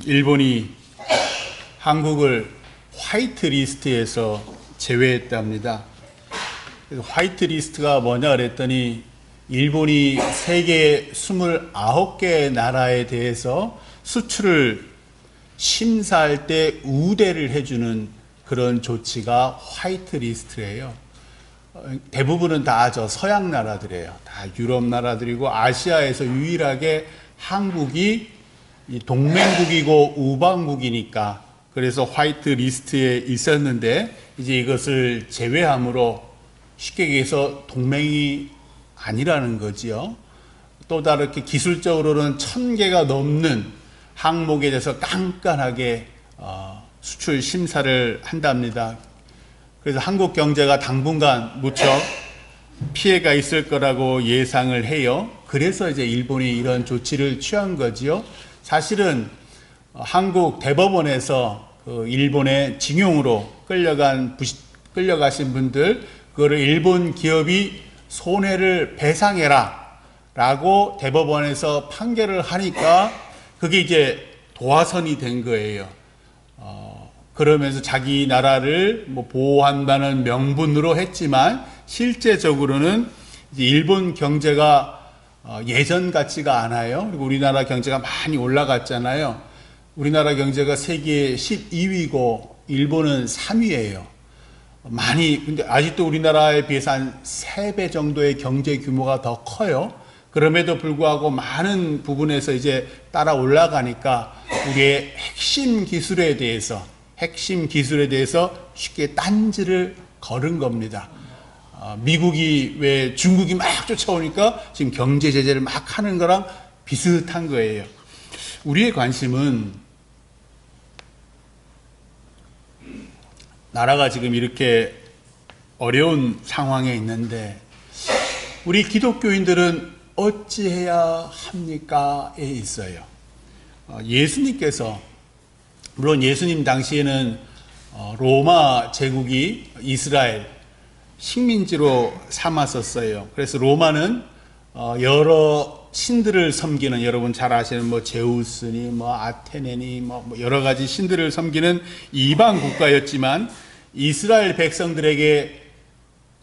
일본이 한국을 화이트 리스트에서 제외했답니다. 그래서 화이트 리스트가 뭐냐 그랬더니 일본이 세계 29개 나라에 대해서 수출을 심사할 때 우대를 해주는 그런 조치가 화이트 리스트예요. 대부분은 다 서양 나라들이에요. 다 유럽 나라들이고 아시아에서 유일하게 한국이 동맹국이고 우방국이니까 그래서 화이트 리스트에 있었는데 이제 이것을 제외함으로 쉽게 얘기해서 동맹이 아니라는 거지요. 또 다르게 기술적으로는 1000개가 넘는 항목에 대해서 깐깐하게 수출 심사를 한답니다. 그래서 한국 경제가 당분간 무척 피해가 있을 거라고 예상을 해요. 그래서 이제 일본이 이런 조치를 취한 거지요. 사실은 한국 대법원에서 일본의 징용으로 끌려가신 분들, 그거를 일본 기업이 손해를 배상해라 라고 대법원에서 판결을 하니까 그게 이제 도화선이 된 거예요. 그러면서 자기 나라를 보호한다는 명분으로 했지만 실제적으로는 이제 일본 경제가 예전 같지가 않아요. 그리고 우리나라 경제가 많이 올라갔잖아요. 우리나라 경제가 세계 12위고 일본은 3위예요. 근데 아직도 우리나라에 비해서 한 3배 정도의 경제 규모가 더 커요. 그럼에도 불구하고 많은 부분에서 이제 따라 올라가니까 우리의 핵심 기술에 대해서 쉽게 딴지를 걸은 겁니다. 미국이 왜 중국이 막 쫓아오니까 지금 경제 제재를 막 하는 거랑 비슷한 거예요. 우리의 관심은 나라가 지금 이렇게 어려운 상황에 있는데 우리 기독교인들은 어찌해야 합니까?에 있어요. 예수님께서 물론 예수님 당시에는 로마 제국이 이스라엘 식민지로 삼았었어요. 그래서 로마는 여러 신들을 섬기는, 여러분 잘 아시는 제우스니 아테네니 여러 가지 신들을 섬기는 이방 국가였지만 이스라엘 백성들에게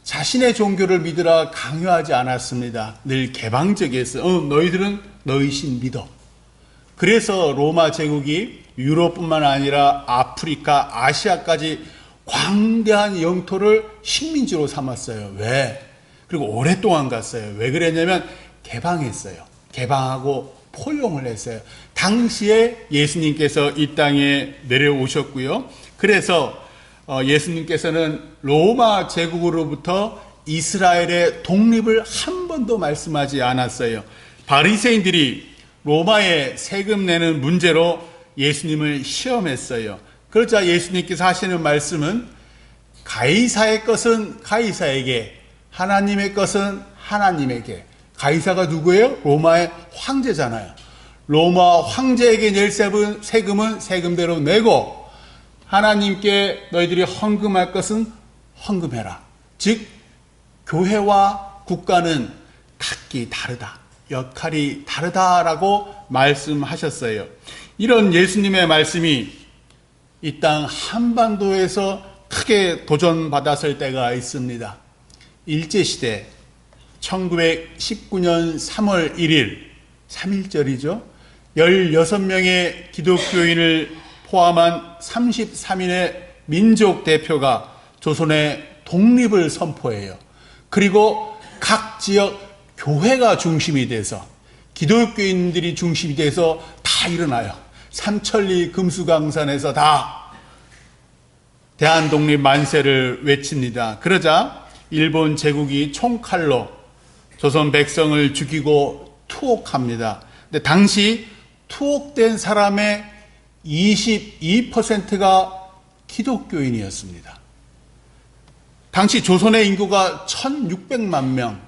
자신의 종교를 믿으라 강요하지 않았습니다. 늘 개방적이었어요. 너희들은 너희 신 믿어. 그래서 로마 제국이 유럽뿐만 아니라 아프리카, 아시아까지 광대한 영토를 식민지로 삼았어요. 왜? 그리고 오랫동안 갔어요. 왜 그랬냐면 개방했어요. 개방하고 포용을 했어요. 당시에 예수님께서 이 땅에 내려오셨고요. 그래서 예수님께서는 로마 제국으로부터 이스라엘의 독립을 한 번도 말씀하지 않았어요. 바리새인들이 로마에 세금 내는 문제로 예수님을 시험했어요. 그러자 예수님께서 하시는 말씀은 가이사의 것은 가이사에게, 하나님의 것은 하나님에게. 가이사가 누구예요? 로마의 황제잖아요. 로마 황제에게 낼 세금은 세금대로 내고 하나님께 너희들이 헌금할 것은 헌금해라. 즉 교회와 국가는 각기 다르다. 역할이 다르다라고 말씀하셨어요. 이런 예수님의 말씀이 이 땅 한반도에서 크게 도전받았을 때가 있습니다. 일제시대 1919년 3월 1일 3.1절이죠. 16명의 기독교인을 포함한 33인의 민족 대표가 조선의 독립을 선포해요. 그리고 각 지역 교회가 중심이 돼서 기독교인들이 중심이 돼서 다 일어나요. 삼천리 금수강산에서 다 대한독립 만세를 외칩니다. 그러자 일본 제국이 총칼로 조선 백성을 죽이고 투옥합니다. 근데 당시 투옥된 사람의 22%가 기독교인이었습니다. 당시 조선의 인구가 1600만 명,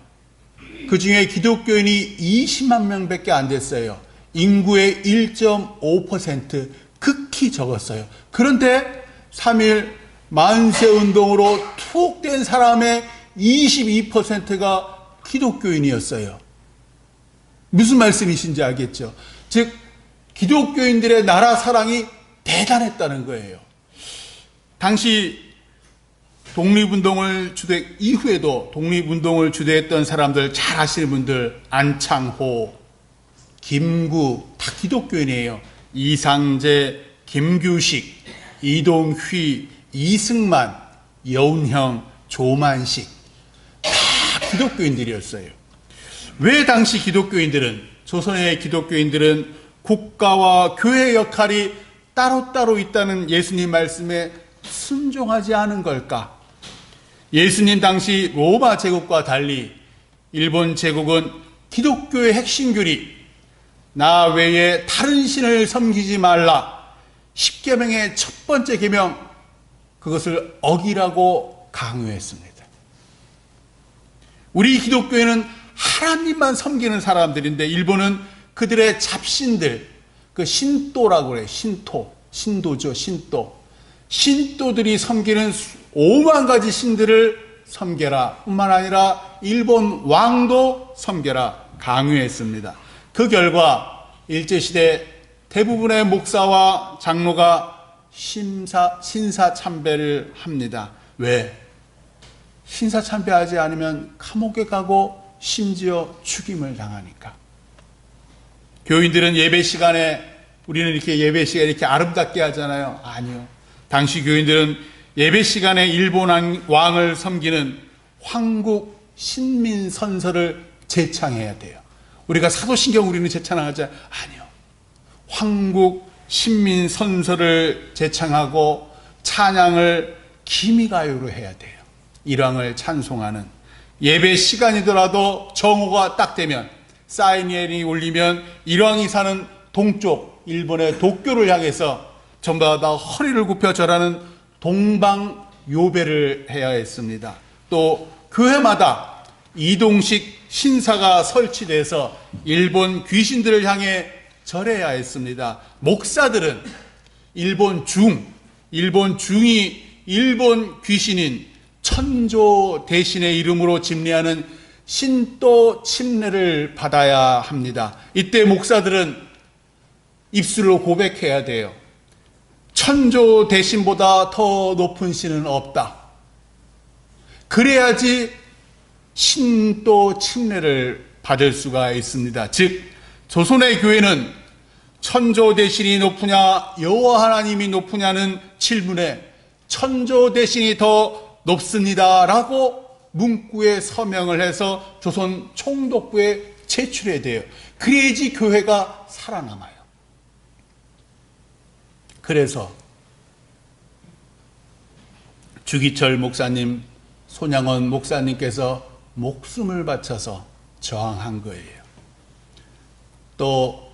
그 중에 기독교인이 20만 명밖에 안 됐어요. 인구의 1.5%, 극히 적었어요. 그런데 3.1 만세운동으로 투옥된 사람의 22%가 기독교인이었어요. 무슨 말씀이신지 알겠죠? 즉 기독교인들의 나라 사랑이 대단했다는 거예요. 당시 독립운동을 이후에도 독립운동을 주도했던 사람들 잘 아시는 분들, 안창호, 김구 다 기독교인이에요. 이상재, 김규식, 이동휘, 이승만, 여운형, 조만식 다 기독교인들이었어요. 왜 당시 조선의 기독교인들은 국가와 교회의 역할이 따로따로 있다는 예수님 말씀에 순종하지 않은 걸까? 예수님 당시 로마 제국과 달리 일본 제국은 기독교의 핵심 교리, 나 외에 다른 신을 섬기지 말라, 10계명의 첫 번째 계명, 그것을 어기라고 강요했습니다. 우리 기독교회는 하나님만 섬기는 사람들인데 일본은 그들의 잡신들, 그 신도라고 그래요. 신도죠. 신도들이 섬기는 5만 가지 신들을 섬겨라 뿐만 아니라 일본 왕도 섬겨라 강요했습니다. 그 결과 일제시대 대부분의 목사와 장로가 신사참배를 합니다. 왜? 신사참배하지 않으면 감옥에 가고 심지어 죽임을 당하니까. 교인들은 예배 시간에, 우리는 이렇게 예배 시간에 이렇게 아름답게 하잖아요. 아니요. 당시 교인들은 예배 시간에 일본 왕을 섬기는 황국 신민선서를 제창해야 돼요. 우리가 사도신경 우리는 제창하자. 아니요. 황국 신민선서를 제창하고 찬양을 기미가요로 해야 돼요. 일왕을 찬송하는. 예배 시간이더라도 정오가 딱 되면, 사이니엘이 울리면 일왕이 사는 동쪽 일본의 도쿄를 향해서 전부 다 허리를 굽혀 절하는 동방요배를 해야 했습니다. 또 교회마다 이동식 신사가 설치돼서 일본 귀신들을 향해 절해야 했습니다. 목사들은 일본 중이 일본 귀신인 천조 대신의 이름으로 집례하는 신도 침례를 받아야 합니다. 이때 목사들은 입술로 고백해야 돼요. 천조 대신보다 더 높은 신은 없다. 그래야지 신도 침례를 받을 수가 있습니다. 즉 조선의 교회는 천조 대신이 높으냐 여호와 하나님이 높으냐는 질문에 천조 대신이 더 높습니다라고 문구에 서명을 해서 조선 총독부에 제출해야 돼요. 그래야지 교회가 살아남아요. 그래서 주기철 목사님, 손양원 목사님께서 목숨을 바쳐서 저항한 거예요. 또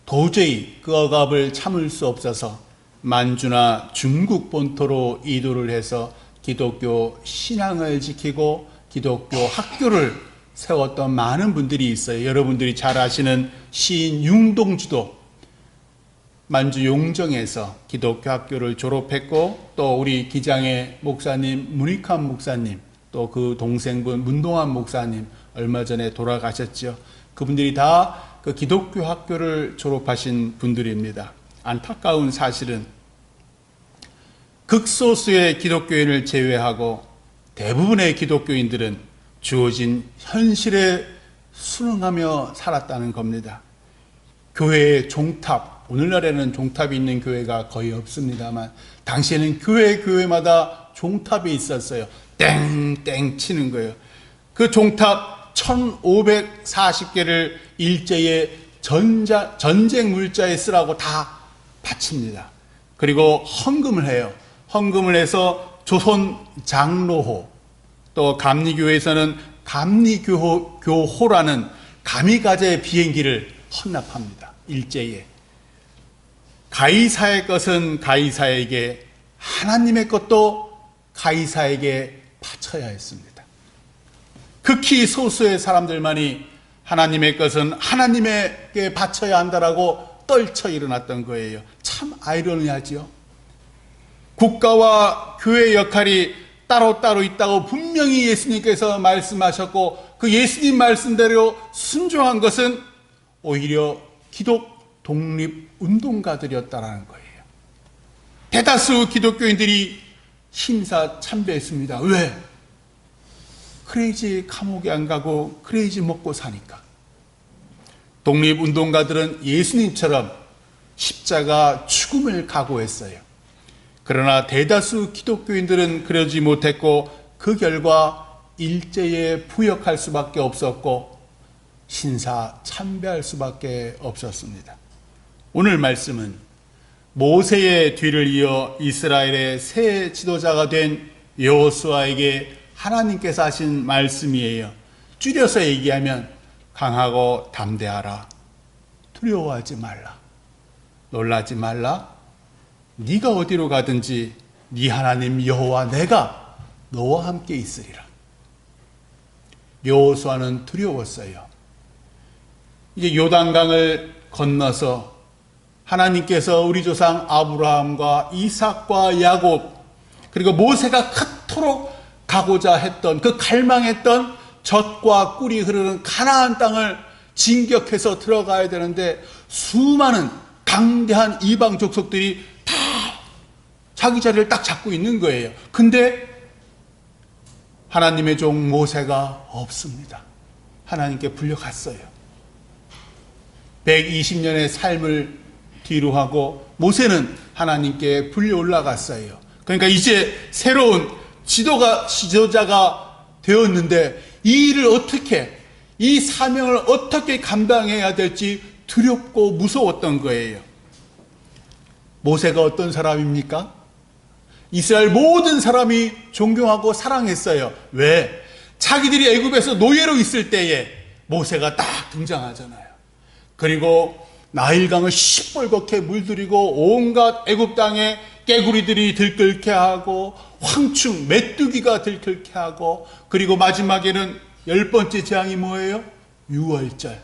도저히 그 억압을 참을 수 없어서 만주나 중국 본토로 이도를 해서 기독교 신앙을 지키고 기독교 학교를 세웠던 많은 분들이 있어요. 여러분들이 잘 아시는 시인 융동주도 만주 용정에서 기독교 학교를 졸업했고, 또 우리 기장의 목사님 문익환 목사님, 또 그 동생분 문동환 목사님 얼마 전에 돌아가셨죠. 그분들이 다 그 기독교 학교를 졸업하신 분들입니다. 안타까운 사실은 극소수의 기독교인을 제외하고 대부분의 기독교인들은 주어진 현실에 순응하며 살았다는 겁니다. 교회의 종탑, 오늘날에는 종탑이 있는 교회가 거의 없습니다만 당시에는 교회마다 종탑이 있었어요. 땡땡 치는 거예요. 그 종탑 1540개를 일제의 전쟁 물자에 쓰라고 다 바칩니다. 그리고 헌금을 해요. 헌금을 해서 조선 장로호, 또 감리교회에서는 감리교호라는 가미가제 비행기를 헌납합니다. 일제에. 가이사의 것은 가이사에게, 하나님의 것도 가이사에게 바쳐야 했습니다. 극히 소수의 사람들만이 하나님의 것은 하나님에게 바쳐야 한다라고 떨쳐 일어났던 거예요. 참 아이러니하죠. 국가와 교회의 역할이 따로따로 있다고 분명히 예수님께서 말씀하셨고, 그 예수님 말씀대로 순종한 것은 오히려 독립운동가들이었다라는 거예요. 대다수 기독교인들이 심사참배했습니다. 왜? 그래야지 감옥에 안 가고 그래야지 먹고 사니까. 독립운동가들은 예수님처럼 십자가 죽음을 각오했어요. 그러나 대다수 기독교인들은 그러지 못했고 그 결과 일제에 부역할 수밖에 없었고 신사참배할 수밖에 없었습니다. 오늘 말씀은 모세의 뒤를 이어 이스라엘의 새 지도자가 된 여호수아에게 하나님께서 하신 말씀이에요. 줄여서 얘기하면 강하고 담대하라. 두려워하지 말라. 놀라지 말라. 네가 어디로 가든지 네 하나님 여호와 내가 너와 함께 있으리라. 여호수아는 두려웠어요. 이제 요단강을 건너서 하나님께서 우리 조상 아브라함과 이삭과 야곱 그리고 모세가 그토록 가고자 했던 그 갈망했던 젖과 꿀이 흐르는 가나안 땅을 진격해서 들어가야 되는데 수많은 강대한 이방 족속들이 다 자기 자리를 딱 잡고 있는 거예요. 근데 하나님의 종 모세가 없습니다. 하나님께 불려갔어요. 120년의 삶을 뒤로 하고 모세는 하나님께 불려 올라갔어요. 그러니까 이제 새로운 지도자가 되었는데 이 일을 어떻게, 이 사명을 어떻게 감당해야 될지 두렵고 무서웠던 거예요. 모세가 어떤 사람입니까? 이스라엘 모든 사람이 존경하고 사랑했어요. 왜? 자기들이 애굽에서 노예로 있을 때에 모세가 딱 등장하잖아요. 그리고 나일강을 시뻘겋게 물들이고 온갖 애굽 땅에 깨구리들이 들끓게 하고 황충, 메뚜기가 들끓게 하고 그리고 마지막에는 10번째 재앙이 뭐예요? 유월절.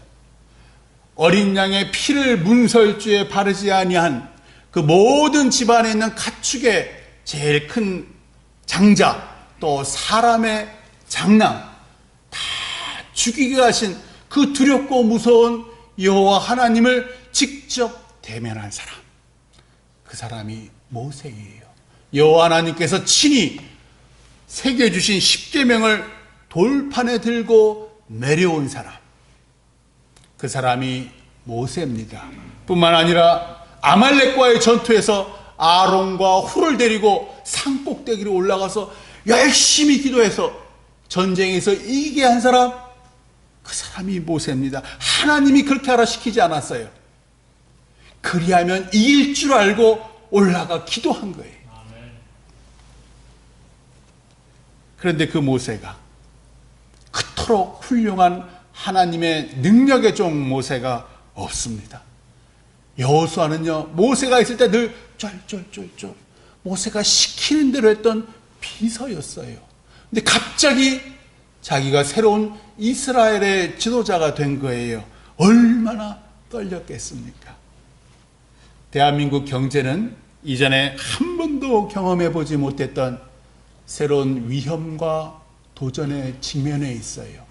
어린 양의 피를 문설주에 바르지 아니한 그 모든 집안에 있는 가축의 제일 큰 장자 또 사람의 장남 다 죽이게 하신 그 두렵고 무서운 여호와 하나님을 직접 대면한 사람, 그 사람이 모세예요. 여호와 하나님께서 친히 새겨주신 십계명을 돌판에 들고 내려온 사람, 그 사람이 모세입니다. 뿐만 아니라 아말렉과의 전투에서 아론과 훌을 데리고 산꼭대기로 올라가서 열심히 기도해서 전쟁에서 이기게 한 사람, 그 사람이 모세입니다. 하나님이 그렇게 하라 시키지 않았어요. 그리하면 이길 줄 알고 올라가 기도한 거예요. 그런데 그 모세가 그토록 훌륭한 하나님의 능력의 종 모세가 없습니다. 여호수아는요, 모세가 있을 때 늘 쫄쫄쫄쫄 모세가 시키는 대로 했던 비서였어요. 근데 갑자기 자기가 새로운 이스라엘의 지도자가 된 거예요. 얼마나 떨렸겠습니까? 대한민국 경제는 이전에 한 번도 경험해 보지 못했던 새로운 위험과 도전에 직면해 있어요.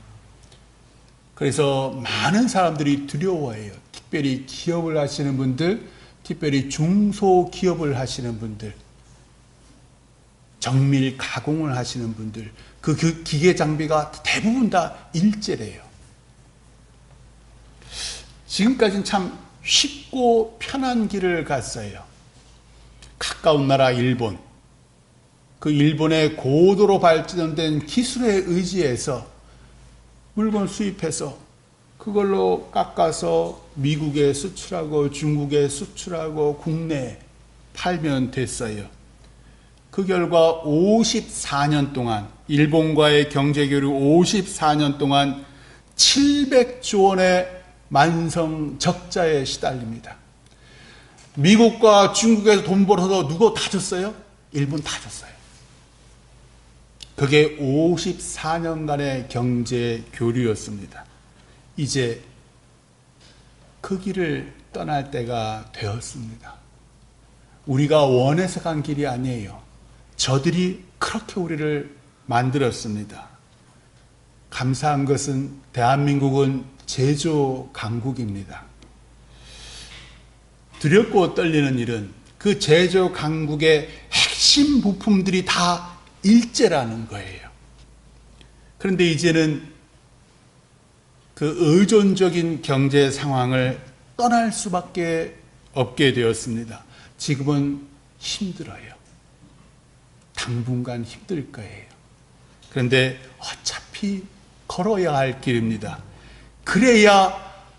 그래서 많은 사람들이 두려워해요. 특별히 기업을 하시는 분들, 특별히 중소기업을 하시는 분들, 정밀 가공을 하시는 분들, 그 기계 장비가 대부분 다 일제래요. 지금까지는 참 쉽고 편한 길을 갔어요. 가까운 나라 일본, 그 일본의 고도로 발전된 기술에 의지해서 물건 수입해서 그걸로 깎아서 미국에 수출하고 중국에 수출하고 국내에 팔면 됐어요. 그 결과 54년 동안, 일본과의 경제교류 54년 동안 700조 원의 만성 적자에 시달립니다. 미국과 중국에서 돈 벌어서 누구 다 줬어요? 일본 다 줬어요. 그게 54년간의 경제 교류였습니다. 이제 그 길을 떠날 때가 되었습니다. 우리가 원해서 간 길이 아니에요. 저들이 그렇게 우리를 만들었습니다. 감사한 것은 대한민국은 제조 강국입니다. 두렵고 떨리는 일은 그 제조 강국의 핵심 부품들이 다 일제라는 거예요. 그런데 이제는 그 의존적인 경제 상황을 떠날 수밖에 없게 되었습니다. 지금은 힘들어요. 당분간 힘들 거예요. 그런데 어차피 걸어야 할 길입니다. 그래야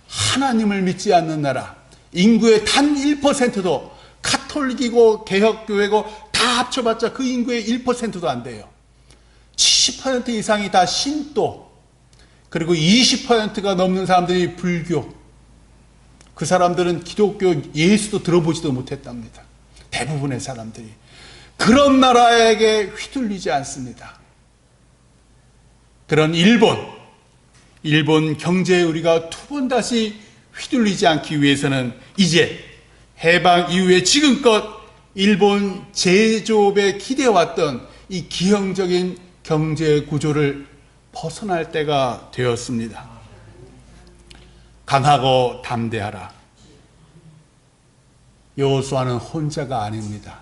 하나님을 믿지 않는 나라, 인구의 단 1%도 카톨릭이고 개혁교회고 다 합쳐봤자 그 인구의 1%도 안 돼요. 70% 이상이 다 신도, 그리고 20%가 넘는 사람들이 불교. 그 사람들은 기독교 예수도 들어보지도 못했답니다. 대부분의 사람들이. 그런 나라에게 휘둘리지 않습니다. 그런 일본 경제에 우리가 두 번 다시 휘둘리지 않기 위해서는 이제 해방 이후에 지금껏 일본 제조업에 기대왔던 이 기형적인 경제 구조를 벗어날 때가 되었습니다. 강하고 담대하라. 여호수아는 혼자가 아닙니다.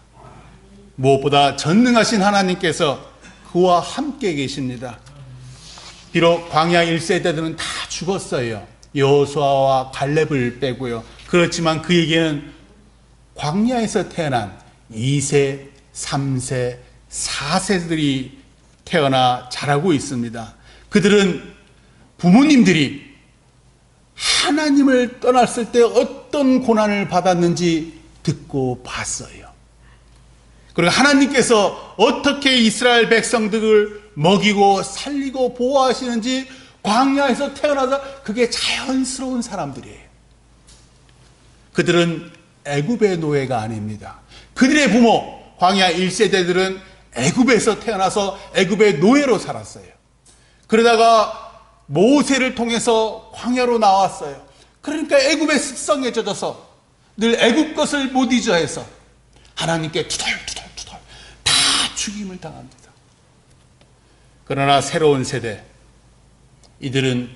무엇보다 전능하신 하나님께서 그와 함께 계십니다. 비록 광야 1세대들은 다 죽었어요. 여호수아와 갈렙을 빼고요. 그렇지만 그에게는 광야에서 태어난 2세, 3세, 4세들이 태어나 자라고 있습니다. 그들은 부모님들이 하나님을 떠났을 때 어떤 고난을 받았는지 듣고 봤어요. 그리고 하나님께서 어떻게 이스라엘 백성들을 먹이고 살리고 보호하시는지 광야에서 태어나서 그게 자연스러운 사람들이에요. 그들은 애굽의 노예가 아닙니다. 그들의 부모 광야 1세대들은 애굽에서 태어나서 애굽의 노예로 살았어요. 그러다가 모세를 통해서 광야로 나왔어요. 그러니까 애굽의 습성에 젖어서 늘 애굽 것을 못 잊어 해서 하나님께 투덜투덜 다 죽임을 당합니다. 그러나 새로운 세대, 이들은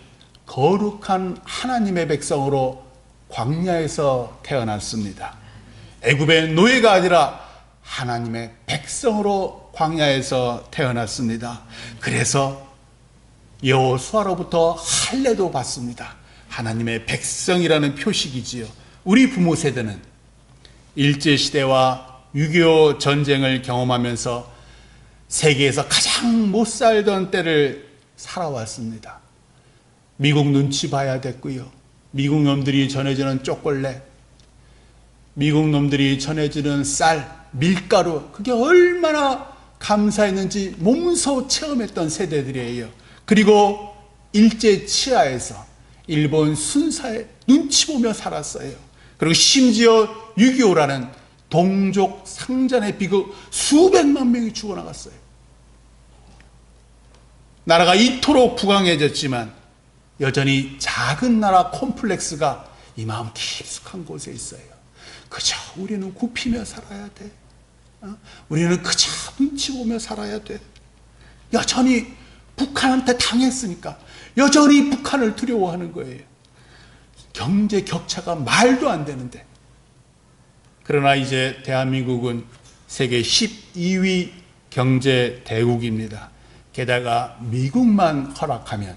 거룩한 하나님의 백성으로 광야에서 태어났습니다. 애굽의 노예가 아니라 하나님의 백성으로 광야에서 태어났습니다. 그래서 여호수아로부터 할례도 받습니다. 하나님의 백성이라는 표식이지요. 우리 부모 세대는 일제시대와 6.25 전쟁을 경험하면서 세계에서 가장 못 살던 때를 살아왔습니다. 미국 눈치 봐야 됐고요. 미국 놈들이 전해주는 초콜릿, 미국 놈들이 전해주는 쌀, 밀가루, 그게 얼마나 감사했는지 몸소 체험했던 세대들이에요. 그리고 일제 치하에서 일본 순사에 눈치 보며 살았어요. 그리고 심지어 6.25라는 동족 상잔의 비극 수백만 명이 죽어나갔어요. 나라가 이토록 부강해졌지만 여전히 작은 나라 콤플렉스가 이 마음 깊숙한 곳에 있어요. 그저 우리는 굽히며 살아야 돼. 우리는 그저 눈치 보며 살아야 돼. 여전히 북한한테 당했으니까 여전히 북한을 두려워하는 거예요. 경제 격차가 말도 안 되는데. 그러나 이제 대한민국은 세계 12위 경제 대국입니다. 게다가 미국만 허락하면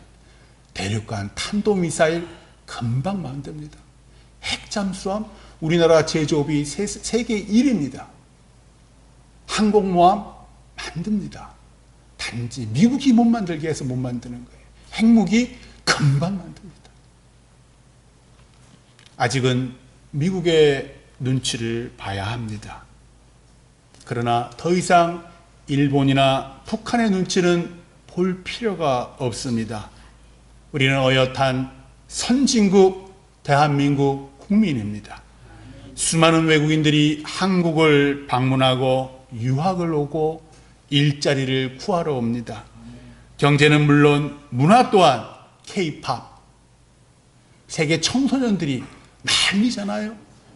대륙간 탄도미사일 금방 만듭니다. 핵잠수함 우리나라 제조업이 세계 1위입니다. 항공모함 만듭니다. 단지 미국이 못 만들게 해서 못 만드는 거예요. 핵무기 금방 만듭니다. 아직은 미국의 눈치를 봐야 합니다. 그러나 더 이상 일본이나 북한의 눈치는 볼 필요가 없습니다. 우리는 어엿한 선진국 대한민국 국민입니다. 수많은 외국인들이 한국을 방문하고 유학을 오고 일자리를 구하러 옵니다. 경제는 물론 문화 또한 K-팝, 세계 청소년들이 난리잖아요.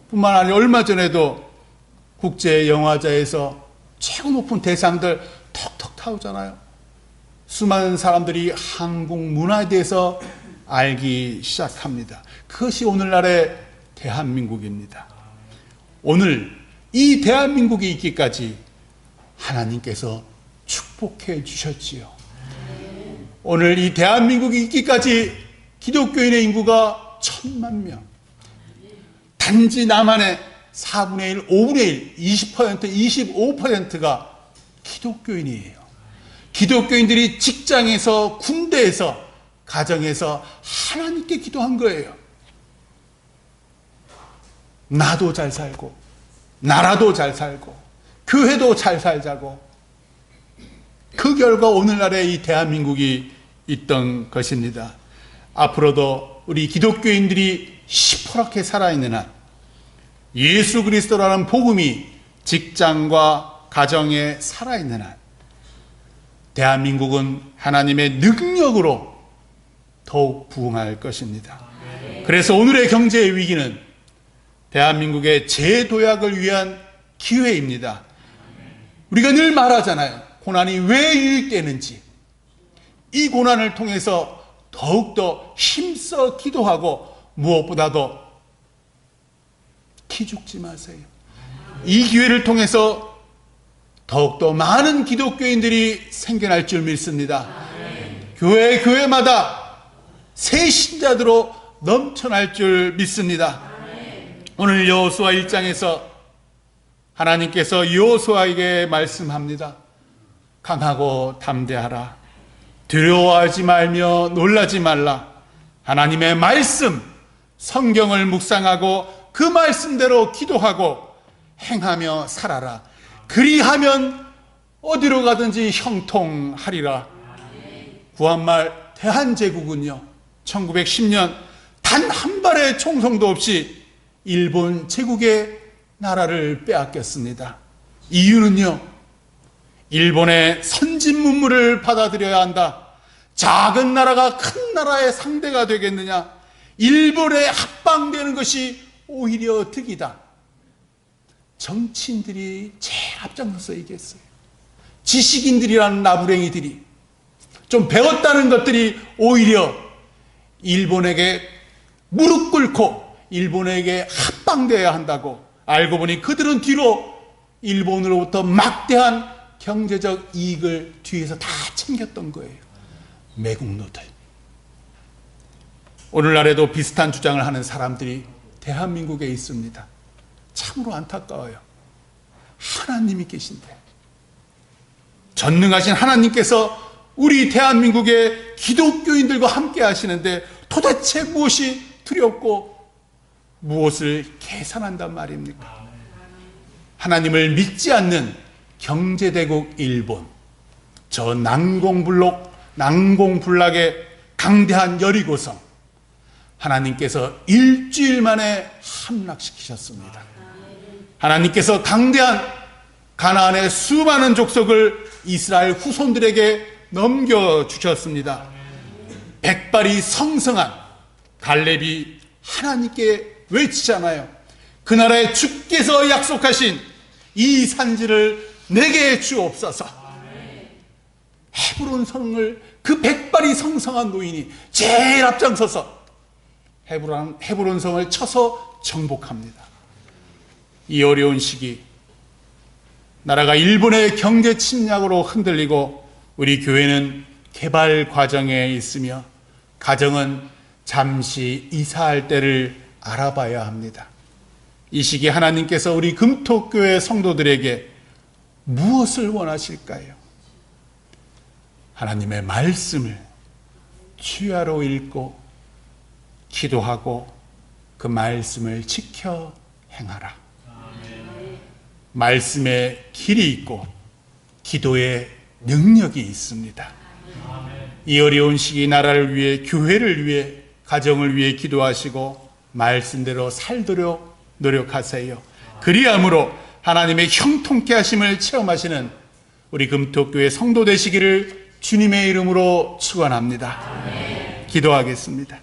뿐만 아니라 얼마 전에도 국제영화제에서 최고 높은 대상들 턱턱 타오잖아요. 수많은 사람들이 한국 문화에 대해서 알기 시작합니다. 그것이 오늘날의 대한민국입니다. 오늘 이 대한민국이 있기까지 하나님께서 축복해 주셨지요. 오늘 이 대한민국이 있기까지 기독교인의 인구가 1000만 명. 단지 남한의 4분의 1, 5분의 1, 20%, 25%가 기독교인이에요. 기독교인들이 직장에서, 군대에서, 가정에서 하나님께 기도한 거예요. 나도 잘 살고, 나라도 잘 살고, 교회도 잘 살자고. 그 결과 오늘날의 이 대한민국이 있던 것입니다. 앞으로도 우리 기독교인들이 시퍼렇게 살아있는 한 예수 그리스도라는 복음이 직장과 가정에 살아있는 한 대한민국은 하나님의 능력으로 더욱 부흥할 것입니다. 그래서 오늘의 경제의 위기는 대한민국의 재도약을 위한 기회입니다. 우리가 늘 말하잖아요. 고난이 왜 유입되는지. 이 고난을 통해서 더욱더 힘써 기도하고 무엇보다도 기죽지 마세요. 이 기회를 통해서 더욱더 많은 기독교인들이 생겨날 줄 믿습니다. 교회마다 새 신자들로 넘쳐날 줄 믿습니다. 오늘 여호수아 1장에서 하나님께서 여호수아에게 말씀합니다. 강하고 담대하라. 두려워하지 말며 놀라지 말라. 하나님의 말씀, 성경을 묵상하고 그 말씀대로 기도하고 행하며 살아라. 그리하면 어디로 가든지 형통하리라. 구한말 대한제국은요, 1910년 단 한 발의 총성도 없이 일본 제국의 나라를 빼앗겼습니다. 이유는요, 일본의 선진 문물을 받아들여야 한다. 작은 나라가 큰 나라의 상대가 되겠느냐? 일본에 합방되는 것이 오히려 득이다. 정치인들이 제일 앞장서서 얘기했어요. 지식인들이라는 나부랭이들이 좀 배웠다는 것들이 오히려 일본에게 무릎 꿇고 일본에게 합방되어야 한다고. 알고 보니 그들은 뒤로 일본으로부터 막대한 경제적 이익을 뒤에서 다 챙겼던 거예요. 매국노들. 오늘날에도 비슷한 주장을 하는 사람들이 대한민국에 있습니다. 참으로 안타까워요. 하나님이 계신데, 전능하신 하나님께서 우리 대한민국의 기독교인들과 함께 하시는데 도대체 무엇이 두렵고 무엇을 계산한단 말입니까? 하나님을 믿지 않는 경제대국 일본, 저 난공불락의 강대한 여리고성, 하나님께서 일주일 만에 함락시키셨습니다. 하나님께서 강대한 가나안의 수많은 족속을 이스라엘 후손들에게 넘겨주셨습니다. 백발이 성성한 갈렙이 하나님께 외치잖아요. 그 나라의 주께서 약속하신 이 산지를 내게 주옵소서. 헤브론 성을 그 백발이 성성한 노인이 제일 앞장서서 헤브론 성을 쳐서 정복합니다. 이 어려운 시기, 나라가 일본의 경제 침략으로 흔들리고 우리 교회는 개발 과정에 있으며 가정은 잠시 이사할 때를 알아봐야 합니다. 이 시기 하나님께서 우리 금토교회 성도들에게 무엇을 원하실까요? 하나님의 말씀을 주야로 읽고 기도하고 그 말씀을 지켜 행하라. 말씀에 길이 있고 기도에 능력이 있습니다. 이 어려운 시기 나라를 위해, 교회를 위해, 가정을 위해 기도하시고 말씀대로 살도록 노력하세요. 그리함으로 하나님의 형통케 하심을 체험하시는 우리 금토교회 성도 되시기를 주님의 이름으로 축원합니다. 기도하겠습니다.